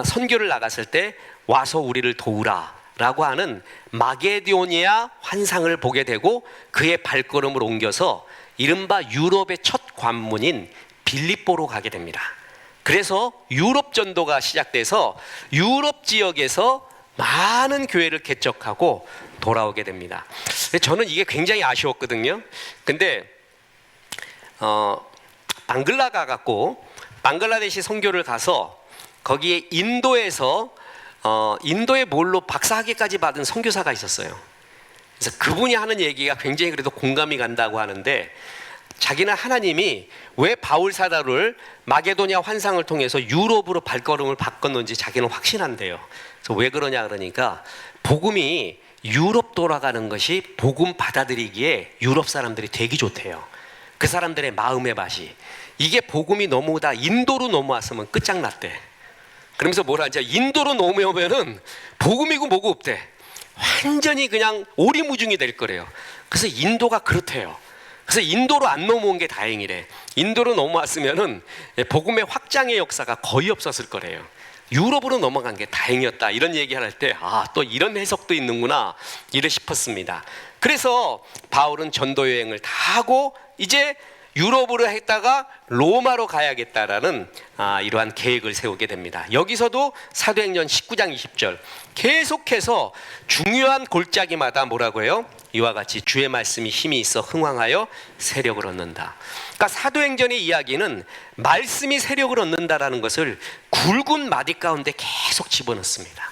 A: 선교를 나갔을 때 와서 우리를 도우라 라고 하는 마게도니아 환상을 보게 되고 그의 발걸음을 옮겨서 이른바 유럽의 첫 관문인 빌립보로 가게 됩니다. 그래서 유럽 전도가 시작돼서 유럽 지역에서 많은 교회를 개척하고 돌아오게 됩니다. 저는 이게 굉장히 아쉬웠거든요. 근데 방글라 가갖고 방글라데시 선교를 가서 거기에 인도에서 인도의 뭘로 박사학위까지 받은 선교사가 있었어요. 그래서 그분이 하는 얘기가 굉장히 그래도 공감이 간다고 하는데 자기는 하나님이 왜 바울 사도를 마게도니아 환상을 통해서 유럽으로 발걸음을 바꿨는지 자기는 확신한대요. 그래서 왜 그러냐 그러니까 복음이 유럽 돌아가는 것이 복음 받아들이기에 유럽 사람들이 되게 좋대요. 그 사람들의 마음의 맛이 이게 복음이 넘어오다 인도로 넘어왔으면 끝장났대. 그러면서 뭐라 하죠? 인도로 넘어오면은 복음이고 뭐고 없대. 완전히 그냥 오리무중이 될 거래요. 그래서 인도가 그렇대요. 그래서 인도로 안 넘어온 게 다행이래. 인도로 넘어왔으면은 복음의 확장의 역사가 거의 없었을 거래요. 유럽으로 넘어간 게 다행이었다. 이런 얘기를 할 때 또 이런 해석도 있는구나 이래 싶었습니다. 그래서 바울은 전도 여행을 다 하고 이제 유럽으로 했다가 로마로 가야겠다라는 이러한 계획을 세우게 됩니다. 여기서도 사도행전 19장 20절 계속해서 중요한 골짜기마다 뭐라고 해요? 이와 같이 주의 말씀이 힘이 있어 흥왕하여 세력을 얻는다. 그러니까 사도행전의 이야기는 말씀이 세력을 얻는다라는 것을 굵은 마디 가운데 계속 집어넣습니다.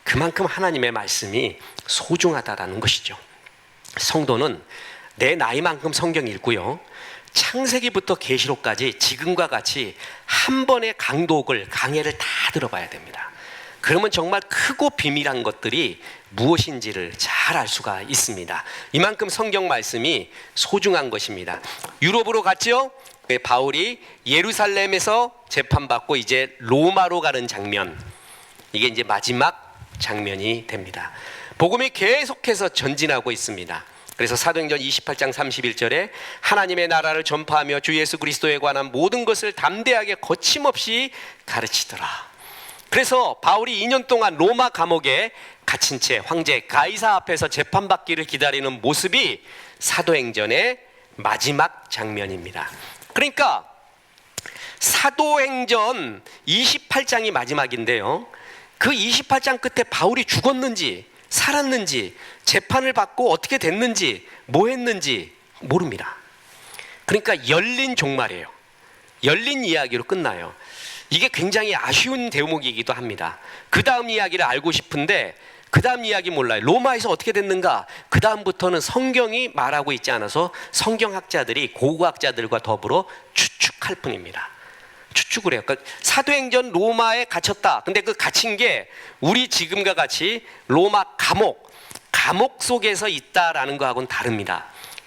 A: 그만큼 하나님의 말씀이 소중하다라는 것이죠. 성도는 내 나이만큼 성경 읽고요, 창세기부터 계시록까지 지금과 같이 한 번의 강해를 다 들어봐야 됩니다. 그러면 정말 크고 비밀한 것들이 무엇인지를 잘 알 수가 있습니다. 이만큼 성경 말씀이 소중한 것입니다. 유럽으로 갔죠? 바울이 예루살렘에서 재판받고 이제 로마로 가는 장면, 이게 이제 마지막 장면이 됩니다. 복음이 계속해서 전진하고 있습니다. 그래서 사도행전 28장 31절에 하나님의 나라를 전파하며 주 예수 그리스도에 관한 모든 것을 담대하게 거침없이 가르치더라. 그래서 바울이 2년 동안 로마 감옥에 갇힌 채 황제 가이사 앞에서 재판받기를 기다리는 모습이 사도행전의 마지막 장면입니다. 그러니까 사도행전 28장이 마지막인데요, 그 28장 끝에 바울이 죽었는지 살았는지 재판을 받고 어떻게 됐는지 뭐 했는지 모릅니다. 그러니까 열린 종말이에요. 열린 이야기로 끝나요. 이게 굉장히 아쉬운 대목이기도 합니다. 그 다음 이야기를 알고 싶은데 그 다음 이야기 몰라요. 로마에서 어떻게 됐는가, 그 다음부터는 성경이 말하고 있지 않아서 성경학자들이 고고학자들과 더불어 추측할 뿐입니다. 추측을 해요. 그러니까 사도행전 로마에 갇혔다. 근데 그 갇힌 게 우리 지금과 같이 로마 감옥 속에서 있다라는 거하고는 다릅니다.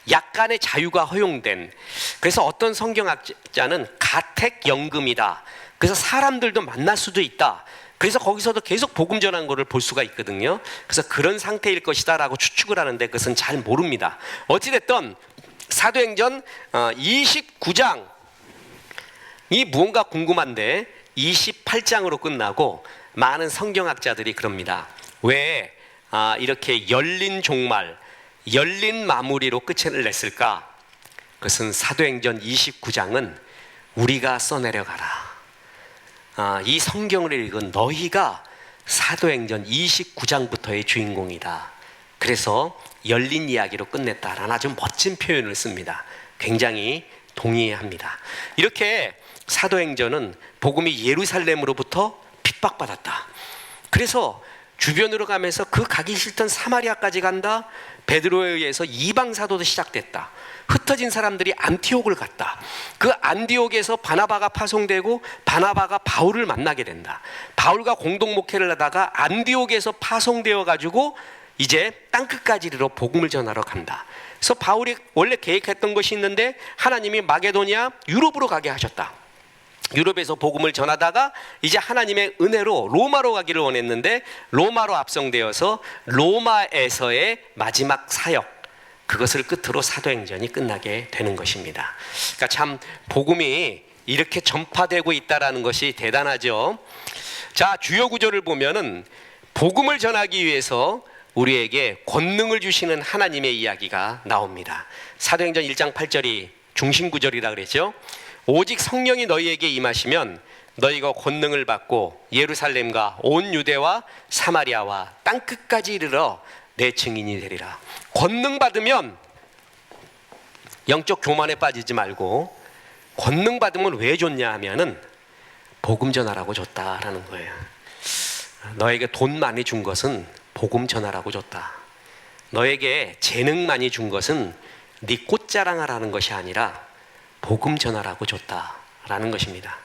A: 약간의 자유가 허용된, 그래서 어떤 성경학자는 가택연금이다. 그래서 사람들도 만날 수도 있다. 그래서 거기서도 계속 복음 전한 거를 볼 수가 있거든요. 그래서 그런 상태일 것이다 라고 추측을 하는데 그것은 잘 모릅니다. 어찌됐든 사도행전 29장 이 무언가 궁금한데 28장으로 끝나고 많은 성경학자들이 그럽니다. 왜 이렇게 열린 종말, 열린 마무리로 끝을 냈을까? 그것은 사도행전 29장은 우리가 써내려가라. 이 성경을 읽은 너희가 사도행전 29장부터의 주인공이다. 그래서 열린 이야기로 끝냈다라는 아주 멋진 표현을 씁니다. 굉장히 동의합니다. 이렇게 사도행전은 복음이 예루살렘으로부터 핍박받았다. 그래서 주변으로 가면서 그 가기 싫던 사마리아까지 간다. 베드로에 의해서 이방 사도도 시작됐다. 흩어진 사람들이 안티옥을 갔다. 그 안티옥에서 바나바가 파송되고 바나바가 바울을 만나게 된다. 바울과 공동 목회를 하다가 안티옥에서 파송되어 가지고 이제 땅끝까지 이르러 복음을 전하러 간다. 그래서 바울이 원래 계획했던 것이 있는데 하나님이 마게도니아 유럽으로 가게 하셨다. 유럽에서 복음을 전하다가 이제 하나님의 은혜로 로마로 가기를 원했는데 로마로 압송되어서 로마에서의 마지막 사역, 그것을 끝으로 사도행전이 끝나게 되는 것입니다. 그러니까 참 복음이 이렇게 전파되고 있다는 것이 대단하죠. 자, 주요 구절을 보면은 복음을 전하기 위해서 우리에게 권능을 주시는 하나님의 이야기가 나옵니다. 사도행전 1장 8절이 중심 구절이라 그랬죠. 오직 성령이 너희에게 임하시면 너희가 권능을 받고 예루살렘과 온 유대와 사마리아와 땅끝까지 이르러 내 증인이 되리라. 권능 받으면 영적 교만에 빠지지 말고, 권능 받으면 왜 줬냐 하면은 복음 전하라고 줬다라는 거예요. 너에게 돈 많이 준 것은 복음 전하라고 줬다. 너에게 재능 많이 준 것은 네 꽃자랑하라는 것이 아니라 복음 전하라고 줬다라는 것입니다.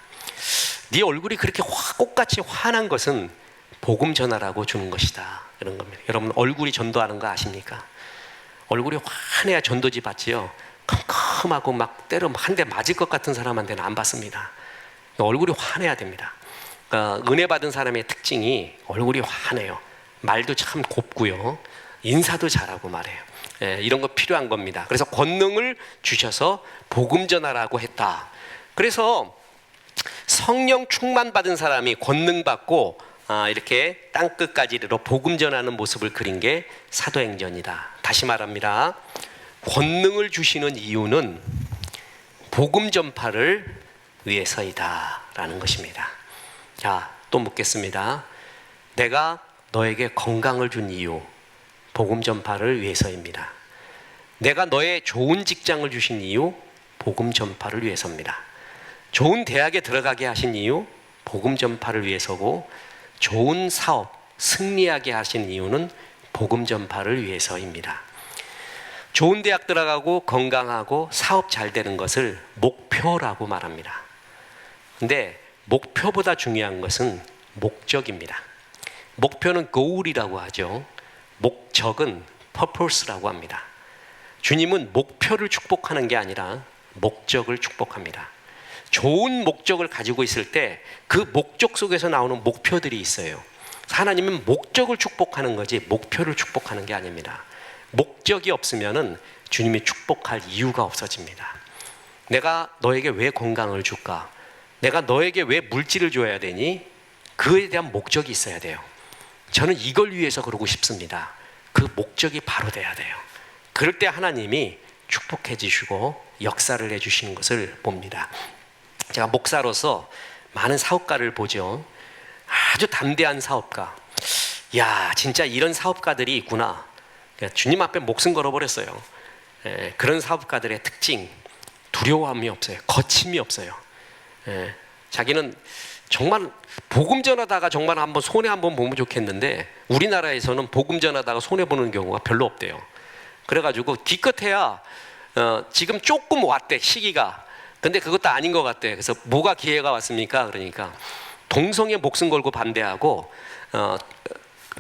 A: 네 얼굴이 그렇게 꽃같이 환한 것은 복음 전하라고 주는 것이다, 이런 겁니다. 여러분 얼굴이 전도하는 거 아십니까? 얼굴이 환해야 전도지 받지요. 컴컴하고 막 때려 한 대 맞을 것 같은 사람한테는 안 받습니다. 얼굴이 환해야 됩니다. 은혜 받은 사람의 특징이 얼굴이 환해요. 말도 참 곱고요, 인사도 잘하고 말해요. 이런 거 필요한 겁니다. 그래서 권능을 주셔서 복음 전하라고 했다. 그래서 성령 충만 받은 사람이 권능 받고 이렇게 땅끝까지 이르러 복음 전하는 모습을 그린 게 사도행전이다. 다시 말합니다. 권능을 주시는 이유는 복음 전파를 위해서이다 라는 것입니다. 자, 또 묻겠습니다. 내가 너에게 건강을 준 이유, 복음 전파를 위해서입니다. 내가 너의 좋은 직장을 주신 이유, 복음 전파를 위해서입니다. 좋은 대학에 들어가게 하신 이유, 복음 전파를 위해서고, 좋은 사업, 승리하게 하신 이유는 복음 전파를 위해서입니다. 좋은 대학 들어가고 건강하고 사업 잘 되는 것을 목표라고 말합니다. 근데 목표보다 중요한 것은 목적입니다. 목표는 goal이라고 하죠. 목적은 purpose라고 합니다. 주님은 목표를 축복하는 게 아니라 목적을 축복합니다. 좋은 목적을 가지고 있을 때 그 목적 속에서 나오는 목표들이 있어요. 하나님은 목적을 축복하는 거지 목표를 축복하는 게 아닙니다. 목적이 없으면은 주님이 축복할 이유가 없어집니다. 내가 너에게 왜 건강을 줄까? 내가 너에게 왜 물질을 줘야 되니? 그에 대한 목적이 있어야 돼요. 저는 이걸 위해서 그러고 싶습니다. 그 목적이 바로 돼야 돼요. 그럴 때 하나님이 축복해 주시고 역사를 해주시는 것을 봅니다. 제가 목사로서 많은 사업가를 보죠. 아주 담대한 사업가. 야, 진짜 이런 사업가들이 있구나. 주님 앞에 목숨 걸어버렸어요. 그런 사업가들의 특징, 두려움이 없어요. 거침이 없어요. 자기는 정말 복음 전하다가 정말 한번 손해 한번 보면 좋겠는데 우리나라에서는 복음 전하다가 손해 보는 경우가 별로 없대요. 그래가지고 기껏해야 지금 조금 왔대 시기가. 근데 그것도 아닌 것 같대. 그래서 뭐가 기회가 왔습니까? 그러니까 동성애 목숨 걸고 반대하고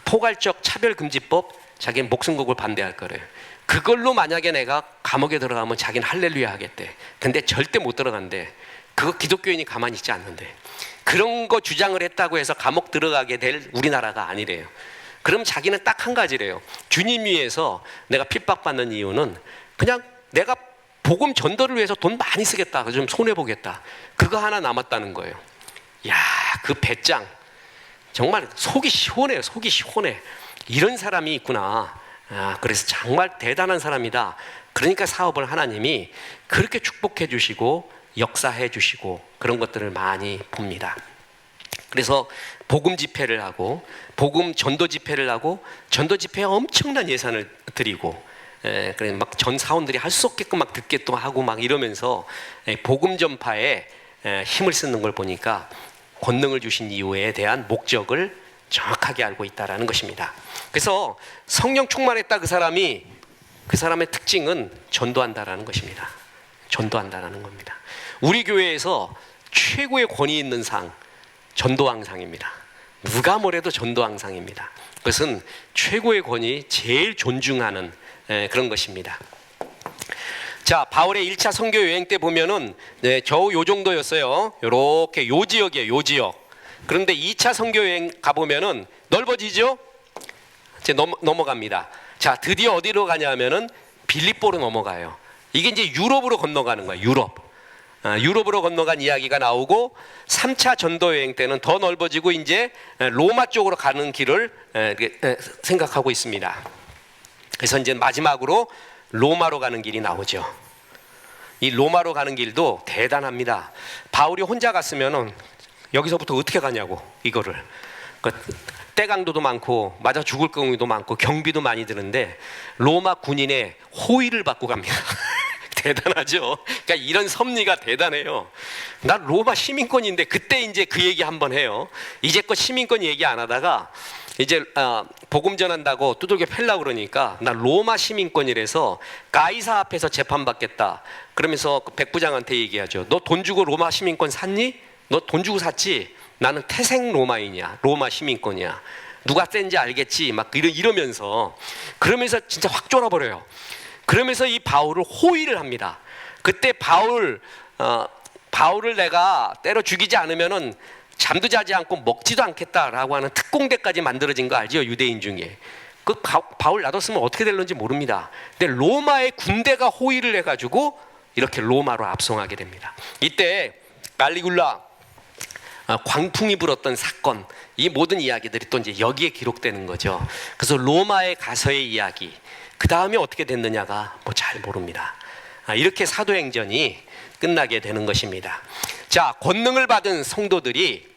A: 포괄적 차별금지법 자기는 목숨 걸고 반대할 거래요. 그걸로 만약에 내가 감옥에 들어가면 자기는 할렐루야 하겠대. 근데 절대 못 들어간대. 그거 기독교인이 가만히 있지 않는데. 그런 거 주장을 했다고 해서 감옥 들어가게 될 우리나라가 아니래요. 그럼 자기는 딱 한 가지래요. 주님 위해서 내가 핍박받는 이유는 그냥 내가 복음 전도를 위해서 돈 많이 쓰겠다. 좀 손해보겠다. 그거 하나 남았다는 거예요. 야, 그 배짱 정말 속이 시원해요. 속이 시원해. 이런 사람이 있구나. 그래서 정말 대단한 사람이다. 그러니까 사업을 하나님이 그렇게 축복해 주시고 역사해 주시고 그런 것들을 많이 봅니다. 그래서 복음 집회를 하고 복음 전도 집회를 하고 전도 집회에 엄청난 예산을 드리고 그래 막 전 사원들이 할 수 없게끔 막 듣게끔 하고 막 이러면서 복음 전파에 힘을 쓰는 걸 보니까 권능을 주신 이유에 대한 목적을 정확하게 알고 있다라는 것입니다. 그래서 성령 충만했다 그 사람의 특징은 전도한다라는 것입니다. 전도한다라는 겁니다. 우리 교회에서 최고의 권위 있는 상 전도왕상입니다. 누가 뭐래도 전도왕상입니다. 그것은 최고의 권위, 제일 존중하는 그런 것입니다. 자, 바울의 1차 선교 여행 때 보면은 겨우 요 정도였어요. 요렇게 요 지역이에요. 요 지역. 그런데 2차 선교 여행 가보면은 넓어지죠? 이제 넘어갑니다. 자, 드디어 어디로 가냐면은 빌립보로 넘어가요. 이게 이제 유럽으로 건너가는 거예요. 유럽으로 건너간 이야기가 나오고 3차 전도 여행 때는 더 넓어지고 이제 로마 쪽으로 가는 길을 생각하고 있습니다. 그래서 이제 마지막으로 로마로 가는 길이 나오죠. 이 로마로 가는 길도 대단합니다. 바울이 혼자 갔으면은 여기서부터 어떻게 가냐고 이거를. 떼강도도 많고 맞아 죽을 경우도 많고 경비도 많이 드는데 로마 군인의 호의를 받고 갑니다. 대단하죠. 그러니까 이런 섭리가 대단해요. 난 로마 시민권인데 그때 이제 그 얘기 한번 해요. 이제껏 시민권 얘기 안 하다가 이제 복음 전한다고 두들겨 팰라 그러니까 나 로마 시민권이라서 가이사 앞에서 재판받겠다. 그러면서 그 백부장한테 얘기하죠. 너 돈 주고 로마 시민권 샀니? 너 돈 주고 샀지? 나는 태생 로마인이야. 로마 시민권이야. 누가 센지 알겠지? 막 이러면서 그러면서 진짜 확 쫄아버려요. 그러면서 이 바울을 호위를 합니다. 그때 바울을 내가 때려 죽이지 않으면은 잠도 자지 않고 먹지도 않겠다라고 하는 특공대까지 만들어진 거 알죠? 유대인 중에. 그 바울 놔뒀으면 어떻게 될런지 모릅니다. 근데 로마의 군대가 호위를 해가지고 이렇게 로마로 압송하게 됩니다. 이때 갈리굴라 광풍이 불었던 사건, 이 모든 이야기들이 또 이제 여기에 기록되는 거죠. 그래서 로마에 가서의 이야기, 그 다음에 어떻게 됐느냐가 뭐 잘 모릅니다. 이렇게 사도행전이 끝나게 되는 것입니다. 자, 권능을 받은 성도들이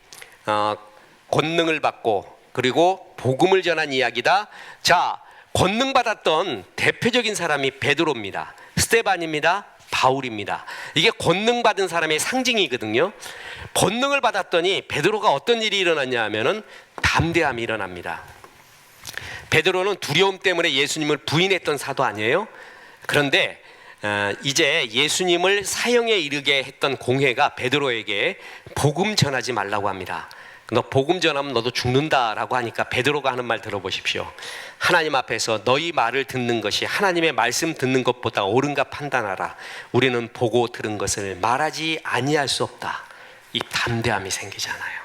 A: 권능을 받고 그리고 복음을 전한 이야기다. 자, 권능 받았던 대표적인 사람이 베드로입니다. 스데반입니다. 바울입니다. 이게 권능 받은 사람의 상징이거든요. 권능을 받았더니 베드로가 어떤 일이 일어났냐 하면은 담대함이 일어납니다. 베드로는 두려움 때문에 예수님을 부인했던 사도 아니에요? 그런데 이제 예수님을 사형에 이르게 했던 공회가 베드로에게 복음 전하지 말라고 합니다. 너 복음 전하면 너도 죽는다라고 하니까 베드로가 하는 말 들어보십시오. 하나님 앞에서 너희 말을 듣는 것이 하나님의 말씀 듣는 것보다 옳은가 판단하라. 우리는 보고 들은 것을 말하지 아니할 수 없다. 이 담대함이 생기잖아요.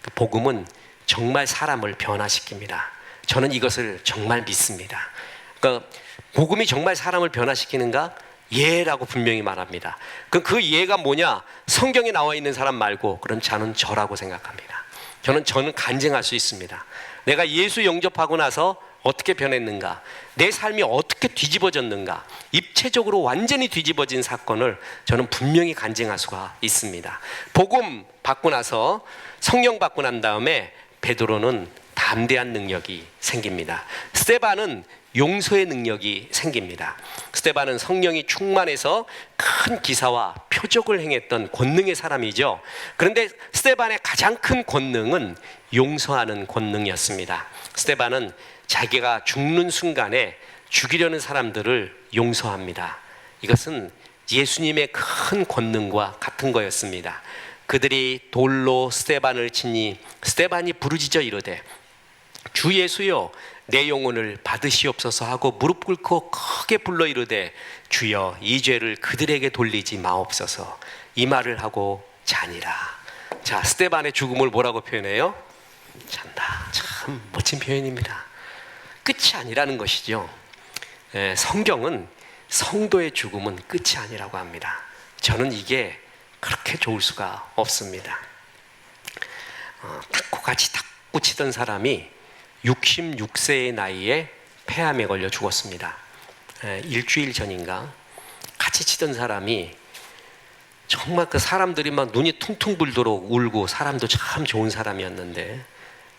A: 그 복음은 정말 사람을 변화시킵니다. 저는 이것을 정말 믿습니다. 그러니까 복음이 정말 사람을 변화시키는가? 예라고 분명히 말합니다. 그 예가 뭐냐? 성경에 나와 있는 사람 말고 그럼 저는 저라고 생각합니다. 저는 간증할 수 있습니다. 내가 예수 영접하고 나서 어떻게 변했는가, 내 삶이 어떻게 뒤집어졌는가, 입체적으로 완전히 뒤집어진 사건을 저는 분명히 간증할 수가 있습니다. 복음 받고 나서, 성령 받고 난 다음에 베드로는 담대한 능력이 생깁니다. 스데반은 용서의 능력이 생깁니다. 스데반은 성령이 충만해서 큰 기사와 표적을 행했던 권능의 사람이죠. 그런데 스데반의 가장 큰 권능은 용서하는 권능이었습니다. 스데반은 자기가 죽는 순간에 죽이려는 사람들을 용서합니다. 이것은 예수님의 큰 권능과 같은 거였습니다. 그들이 돌로 스데반을 치니 스데반이 부르짖어 이르되 주 예수여 내 영혼을 받으시옵소서 하고 무릎 꿇고 크게 불러 이르되 주여 이 죄를 그들에게 돌리지 마옵소서. 이 말을 하고 자니라. 자, 스데반의 죽음을 뭐라고 표현해요? 잔다. 참 멋진 표현입니다. 끝이 아니라는 것이죠. 성경은 성도의 죽음은 끝이 아니라고 합니다. 저는 이게 그렇게 좋을 수가 없습니다. 탁구같이 탁구 치던 사람이 66세의 나이에 폐암에 걸려 죽었습니다. 일주일 전인가 같이 치던 사람이 정말 그 사람들이 막 눈이 퉁퉁 불도록 울고, 사람도 참 좋은 사람이었는데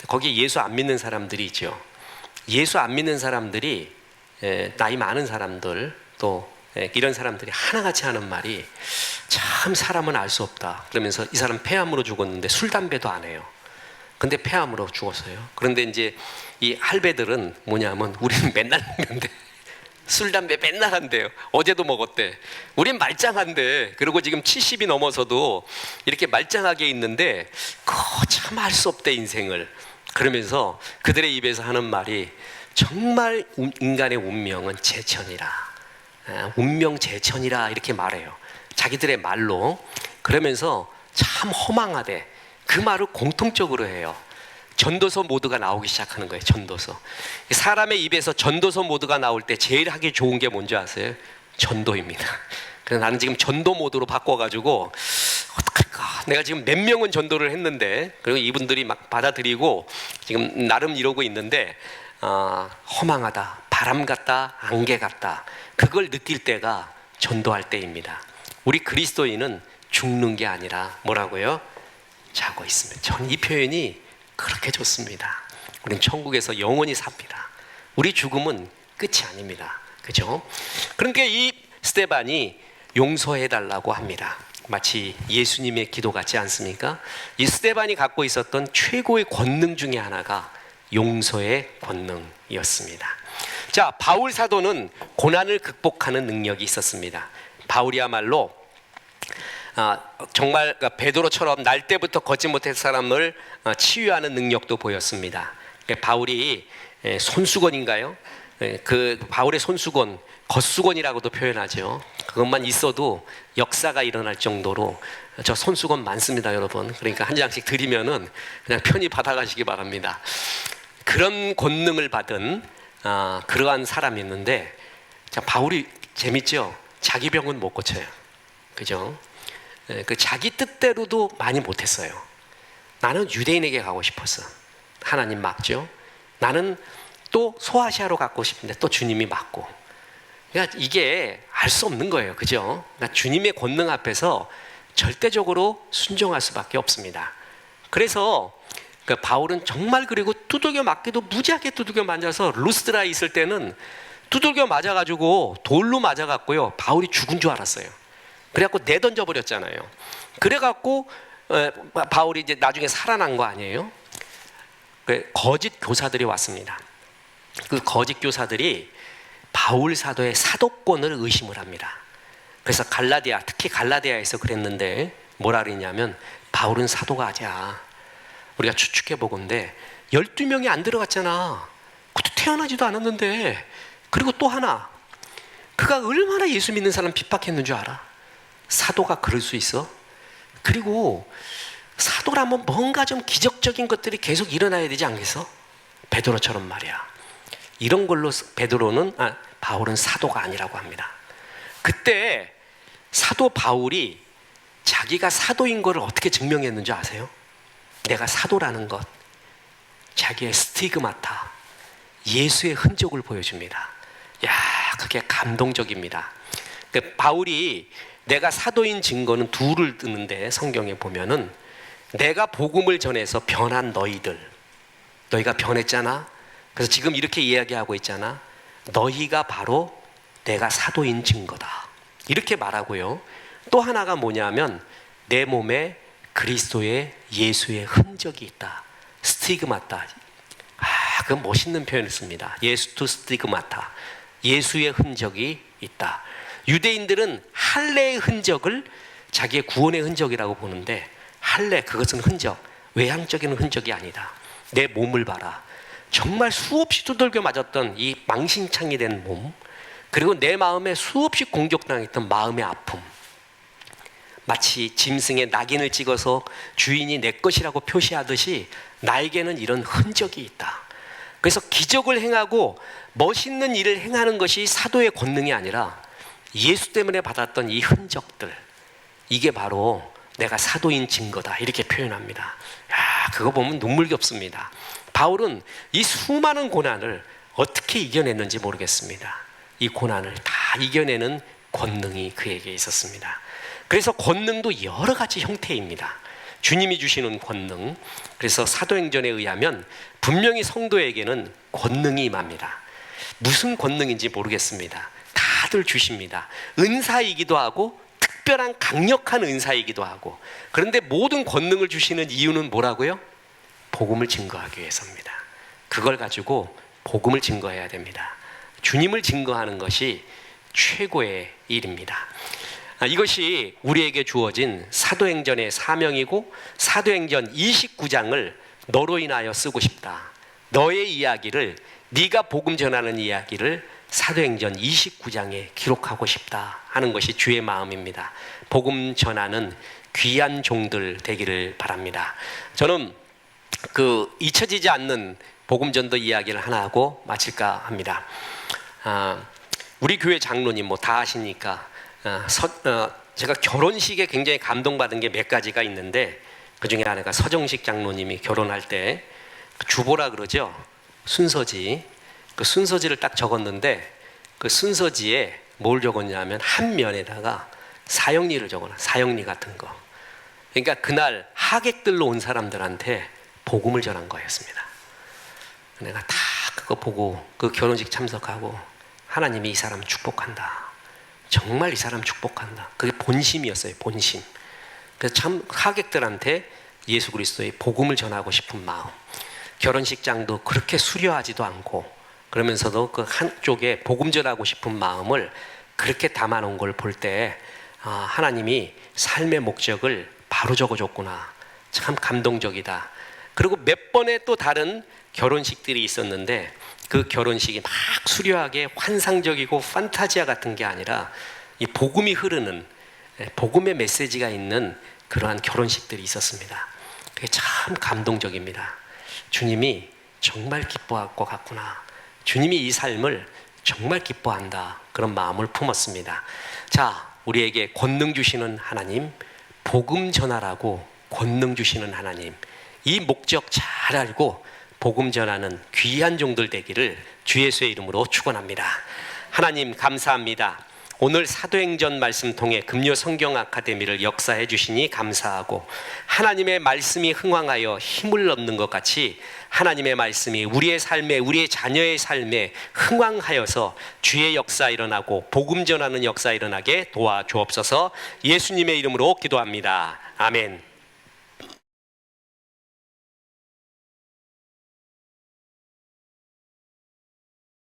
A: 거기에 예수 안 믿는 사람들이 있죠. 예수 안 믿는 사람들이, 나이 많은 사람들, 또 이런 사람들이 하나같이 하는 말이 참 사람은 알 수 없다. 그러면서 이 사람 폐암으로 죽었는데 술 담배도 안 해요. 근데 폐암으로 죽었어요. 그런데 이제 이 할배들은 뭐냐면 우리는 맨날 먹는데 술 담배 맨날 한대요. 어제도 먹었대. 우린 말짱한데, 그리고 지금 70이 넘어서도 이렇게 말짱하게 있는데 참 알 수 없대 인생을. 그러면서 그들의 입에서 하는 말이 정말 인간의 운명은 제천이라, 운명제천이라 이렇게 말해요. 자기들의 말로. 그러면서 참 허망하대. 그 말을 공통적으로 해요. 전도서 모드가 나오기 시작하는 거예요. 전도서. 사람의 입에서 전도서 모드가 나올 때 제일 하기 좋은 게 뭔지 아세요? 전도입니다. 그래서 나는 지금 전도 모드로 바꿔가지고 어떡할까? 내가 지금 몇 명은 전도를 했는데, 그리고 이분들이 막 받아들이고 지금 나름 이러고 있는데, 허망하다, 바람 같다, 안개 같다, 그걸 느낄 때가 전도할 때입니다. 우리 그리스도인은 죽는 게 아니라 뭐라고요? 자고 있습니다. 저는 이 표현이 그렇게 좋습니다. 우리는 천국에서 영원히 삽니다. 우리 죽음은 끝이 아닙니다. 그죠? 그러니까 이 스데반이 용서해달라고 합니다. 마치 예수님의 기도 같지 않습니까? 이 스데반이 갖고 있었던 최고의 권능 중에 하나가 용서의 권능이었습니다. 자, 바울 사도는 고난을 극복하는 능력이 있었습니다. 바울이야말로 정말 베드로처럼 날 때부터 걷지 못할 사람을 치유하는 능력도 보였습니다. 바울이 손수건인가요? 그 바울의 손수건, 겉수건이라고도 표현하죠. 그것만 있어도 역사가 일어날 정도로 저 손수건 많습니다, 여러분. 그러니까 한 장씩 드리면은 그냥 편히 받아가시기 바랍니다. 그런 권능을 받은 그러한 사람이 있는데, 자, 바울이 재밌죠? 자기 병은 못 고쳐요. 그죠? 그 자기 뜻대로도 많이 못했어요. 나는 유대인에게 가고 싶었어. 하나님 막죠. 나는 또 소아시아로 가고 싶은데 또 주님이 막고. 그러니까 이게 알 수 없는 거예요. 그죠? 그러니까 주님의 권능 앞에서 절대적으로 순종할 수밖에 없습니다. 그래서 그 바울은 정말, 그리고 두들겨 맞기도 무지하게 두들겨 맞아서 루스드라에 있을 때는 두들겨 맞아가지고 돌로 맞아갖고요, 바울이 죽은 줄 알았어요. 그래갖고 내던져 버렸잖아요. 그래갖고 바울이 이제 나중에 살아난 거 아니에요? 거짓 교사들이 왔습니다. 그 거짓 교사들이 바울 사도의 사도권을 의심을 합니다. 그래서 특히 갈라디아에서 그랬는데 뭐라 그랬냐면, 바울은 사도가 아니야. 우리가 추측해 보건대 12명이 안 들어갔잖아. 그것도 태어나지도 않았는데. 그리고 또 하나, 그가 얼마나 예수 믿는 사람 핍박했는 줄 알아? 사도가 그럴 수 있어? 그리고 사도라면 뭔가 좀 기적적인 것들이 계속 일어나야 되지 않겠어? 베드로처럼 말이야. 이런 걸로 바울은 사도가 아니라고 합니다. 그때 사도 바울이 자기가 사도인 것을 어떻게 증명했는지 아세요? 내가 사도라는 것, 자기의 스티그마타, 예수의 흔적을 보여줍니다. 야, 그게 감동적입니다. 바울이 내가 사도인 증거는 둘을 드는데, 성경에 보면은 내가 복음을 전해서 변한 너희가 변했잖아. 그래서 지금 이렇게 이야기하고 있잖아. 너희가 바로 내가 사도인 증거다, 이렇게 말하고요. 또 하나가 뭐냐면 내 몸에 그리스도의 예수의 흔적이 있다. 스티그마타. 그 멋있는 표현을 씁니다. 예수 투 스티그마타. 예수의 흔적이 있다. 유대인들은 할례의 흔적을 자기의 구원의 흔적이라고 보는데, 할례, 그것은 흔적, 외향적인 흔적이 아니다. 내 몸을 봐라. 정말 수없이 두들겨 맞았던 이 망신창이 된 몸, 그리고 내 마음에 수없이 공격당했던 마음의 아픔, 마치 짐승에 낙인을 찍어서 주인이 내 것이라고 표시하듯이 나에게는 이런 흔적이 있다. 그래서 기적을 행하고 멋있는 일을 행하는 것이 사도의 권능이 아니라 예수 때문에 받았던 이 흔적들, 이게 바로 내가 사도인 증거다, 이렇게 표현합니다. 야, 그거 보면 눈물겹습니다. 바울은 이 수많은 고난을 어떻게 이겨냈는지 모르겠습니다. 이 고난을 다 이겨내는 권능이 그에게 있었습니다. 그래서 권능도 여러 가지 형태입니다. 주님이 주시는 권능, 그래서 사도행전에 의하면 분명히 성도에게는 권능이 임합니다. 무슨 권능인지 모르겠습니다. 다들 주십니다. 은사이기도 하고 특별한 강력한 은사이기도 하고. 그런데 모든 권능을 주시는 이유는 뭐라고요? 복음을 증거하기 위해서입니다. 그걸 가지고 복음을 증거해야 됩니다. 주님을 증거하는 것이 최고의 일입니다. 이것이 우리에게 주어진 사도행전의 사명이고, 사도행전 29장을 너로 인하여 쓰고 싶다. 너의 이야기를, 네가 복음 전하는 이야기를 사도행전 29장에 기록하고 싶다 하는 것이 주의 마음입니다. 복음 전하는 귀한 종들 되기를 바랍니다. 저는 잊혀지지 않는 복음전도 이야기를 하나 하고 마칠까 합니다. 우리 교회 장로님 다 아시니까 제가 결혼식에 굉장히 감동받은 게 몇 가지가 있는데, 그 중에 하나가 서정식 장로님이 결혼할 때 주보라 그러죠. 순서지. 그 순서지를 딱 적었는데, 그 순서지에 뭘 적었냐면 한 면에다가 사형리를 적어놔. 사형리 같은 거. 그러니까 그날 하객들로 온 사람들한테 복음을 전한 거였습니다. 내가 다 그거 보고 그 결혼식 참석하고, 하나님이 이 사람 축복한다, 정말 이 사람 축복한다, 그게 본심이었어요. 본심. 그래서 참 하객들한테 예수 그리스도의 복음을 전하고 싶은 마음. 결혼식장도 그렇게 수려하지도 않고 그러면서도 그 한쪽에 복음 전하고 싶은 마음을 그렇게 담아놓은 걸 볼 때 하나님이 삶의 목적을 바로 적어줬구나, 참 감동적이다. 그리고 몇 번의 또 다른 결혼식들이 있었는데, 그 결혼식이 막 수려하게 환상적이고 판타지아 같은 게 아니라 이 복음이 흐르는, 복음의 메시지가 있는 그러한 결혼식들이 있었습니다. 그게 참 감동적입니다. 주님이 정말 기뻐할 것 같구나, 주님이 이 삶을 정말 기뻐한다, 그런 마음을 품었습니다. 자, 우리에게 권능 주시는 하나님, 복음 전하라고 권능 주시는 하나님, 이 목적 잘 알고 복음 전하는 귀한 종들 되기를 주 예수의 이름으로 축원합니다. 하나님 감사합니다. 오늘 사도행전 말씀 통해 금요 성경 아카데미를 역사해 주시니 감사하고, 하나님의 말씀이 흥왕하여 힘을 얻는 것 같이 하나님의 말씀이 우리의 삶에, 우리의 자녀의 삶에 흥왕하여서 주의 역사 일어나고 복음 전하는 역사 일어나게 도와주옵소서. 예수님의 이름으로 기도합니다. 아멘.